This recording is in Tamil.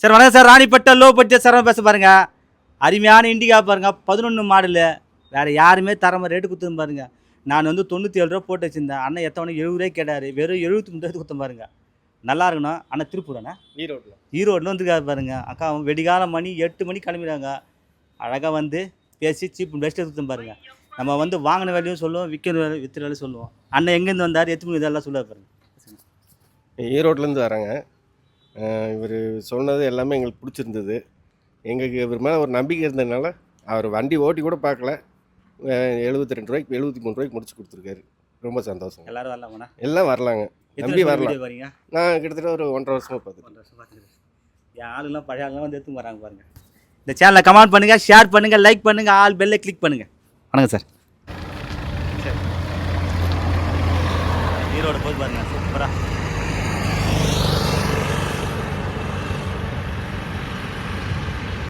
சார் வணக்கம் sir, Ranipet low budget sir பேச பாருங்க. அருமையான இண்டிகா பாருங்க, 11 மாடலு. வேறு யாருமே தரமாக ரேட்டு கொடுத்துன்னு பாருங்க. நான் வந்து 97 ரூபா போட்டு வச்சுருந்தேன். அண்ணன் எத்தவொன்னே 70 ரூபாய் கேட்டார். வெறும் 73 ரூபாய்க்கு கொடுத்தேன் பாருங்க. நல்லா இருக்கணும். அண்ணன் திருப்பூராண்ணா? ஈரோட்டில் வந்துருக்காரு பாருங்க. அக்கா வெடிகால மணி 8 மணிக்கு கிளம்பிடுறாங்க. அழகாக வந்து பேசி சீப் பெஸ்ட்டு கொடுத்தேன் பாருங்க. நம்ம வந்து வாங்கின வேலையும் சொல்லுவோம், விற்கிற வேலையும் சொல்லுவோம். அண்ணன் எங்கேருந்து வந்தார், எத்தனை இதெல்லாம் சொல்லுவார் பாருங்க. ஈரோட்லேருந்து வரேங்க. இவர் சொன்னது எல்லாமே எங்களுக்கு பிடிச்சிருந்தது. எங்களுக்கு இவர் மேலே ஒரு நம்பிக்கை இருந்ததுனால அவர் வண்டி ஓட்டி கூட பார்க்கல. 72 ரூபாய்க்கு 73 ரூபாய்க்கு முடிச்சு கொடுத்துருக்காரு. ரொம்ப சந்தோஷம். எல்லாரும் வரலாமாண்ணா? எல்லாம் வரலாங்க, நம்பி வரலாம். வரீங்க? நான் கிட்டத்தட்ட ஒரு 1.5 வருஷமாக பார்த்துட்டு என் ஆளுலாம் பழைய ஆளுலாம் வந்து எடுத்து வராங்க பாருங்கள். இந்த சேனலை கமெண்ட் பண்ணுங்கள், ஷேர் பண்ணுங்கள், லைக் பண்ணுங்கள், ஆல் பெல்லை கிளிக் பண்ணுங்கள். வணக்கம் சார். சரி, ஈரோடு போய் பாருங்கள், சூப்பராக.